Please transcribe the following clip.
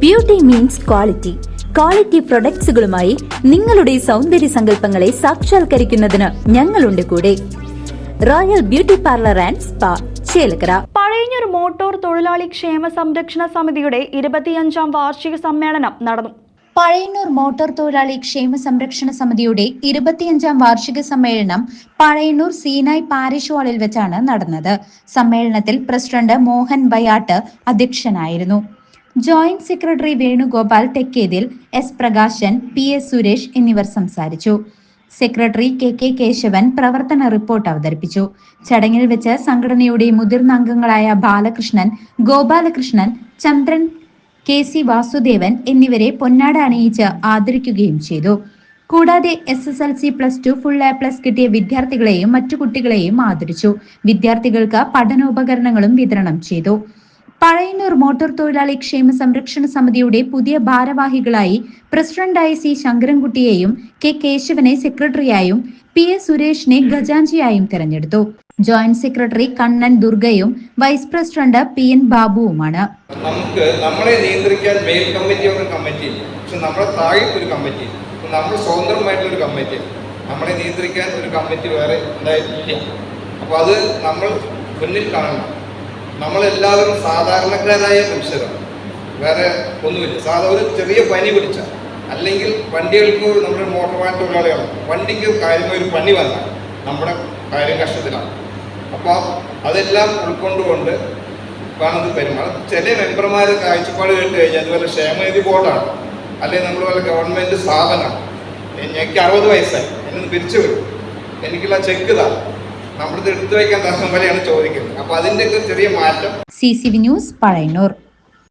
Beauty means quality. Quality പ്രൊഡക്ട്സുകളുമായി നിങ്ങളുടെ സൗന്ദര്യ സങ്കല്പങ്ങളെ സാക്ഷാത്കരിക്കുന്നതിന് ഞങ്ങളുണ്ട് കൂടെ. Royal beauty parlour and spa, Chelakkara. Pazhayannur motor തൊഴിലാളി ക്ഷേമ സംരക്ഷണ സമിതിയുടെ 25ാം വാർഷിക സമ്മേളനം നടന്നു. പഴയന്നൂർ മോട്ടോർ തൊഴിലാളി ക്ഷേമ സംരക്ഷണ സമിതിയുടെ 25ാം വാർഷിക സമ്മേളനം പഴയന്നൂർ സീനായ് പാരിഷ് ഹാളിൽ വെച്ചാണ് നടന്നത്. സമ്മേളനത്തിൽ പ്രസിഡന്റ് മോഹൻ വയാട്ട് അധ്യക്ഷനായിരുന്നു. Joint secretary Venugopal Thekkethil, S Prakashan, PS Suresh എന്നിവർ സംസാരിച്ചു. സെക്രട്ടറി KK കേശവൻ പ്രവർത്തന റിപ്പോർട്ട് അവതരിപ്പിച്ചു. ചടങ്ങിൽ വെച്ച് സംഘടനയുടെ മുതിർന്ന അംഗങ്ങളായ ബാലകൃഷ്ണൻ, ഗോപാലകൃഷ്ണൻ, ചന്ദ്രൻ, KC വാസുദേവൻ എന്നിവരെ പൊന്നാട അണിയിച്ച് ആദരിക്കുകയും ചെയ്തു. കൂടാതെ SSLC +2 ഫുൾ A+ കിട്ടിയ വിദ്യാർത്ഥികളെയും മറ്റു കുട്ടികളെയും ആദരിച്ചു. വിദ്യാർത്ഥികൾക്ക് പഠനോപകരണങ്ങളും വിതരണം ചെയ്തു. പഴയന്നൂർ മോട്ടോർ തൊഴിലാളി ക്ഷേമ സംരക്ഷണ സമിതിയുടെ പുതിയ ഭാരവാഹികളായി പ്രസിഡന്റായി C ശങ്കരൻകുട്ടിയെയും K കേശവനെ സെക്രട്ടറിയായും PS സുരേഷിനെ ഖജാൻജിയായും തെരഞ്ഞെടുത്തു. ജോയിന്റ് സെക്രട്ടറി കണ്ണൻ ദുർഗയും വൈസ് പ്രസിഡന്റ് PN ബാബുവുമാണ്. നമുക്ക് നമ്മളെ നിയന്ത്രിക്കാൻ മെയിൽ കമ്മിറ്റി ഒരു കമ്മിറ്റി ഇല്ല, പക്ഷെ നമ്മുടെ താഴെ ഒരു കമ്മിറ്റി, നമ്മൾ സ്വതന്ത്രമായിട്ടുള്ളൊരു കമ്മിറ്റി, നമ്മളെ നിയന്ത്രിക്കാൻ ഒരു കമ്മിറ്റി വേറെ ഉണ്ടായിട്ടില്ല. അപ്പോൾ അത് നമ്മൾ മുന്നിൽ കാണണം. നമ്മളെല്ലാവരും സാധാരണക്കാരായ മനുഷ്യരാണ്, വേറെ ഒന്നുമില്ല. ഒരു ചെറിയ പനി പിടിച്ച, അല്ലെങ്കിൽ വണ്ടികൾക്ക് നമ്മുടെ മോട്ടോർ വാഹന തൊഴിലാളികളാണ്, വണ്ടിക്ക് കാര്യമായ ഒരു പനി വന്നാൽ നമ്മുടെ കാര്യം കഷ്ടത്തിലാണ്. അപ്പോൾ അതെല്ലാം ഉൾക്കൊണ്ടുകൊണ്ട് വേണത് പെരുമാറും. ചില മെമ്പർമാർ കാഴ്ചപ്പാട് കേട്ട് കഴിഞ്ഞാൽ അതുപോലെ ക്ഷേമനിധി ബോർഡാണ്, അല്ലെങ്കിൽ നമ്മൾ വല്ല ഗവൺമെൻറ് സ്ഥാപനമാണ്, എനിക്ക് 60 വയസ്സായി, എന്നെ പിരിച്ചു വരും, എനിക്കുള്ള ചെക്ക് താ, നമ്മളിത് എടുത്തു വയ്ക്കാൻ തരണം പോലെയാണ് ചോദിക്കുന്നത്. അപ്പോൾ അതിൻ്റെയൊക്കെ ചെറിയ മാറ്റം. CCV news, Pazhayannur.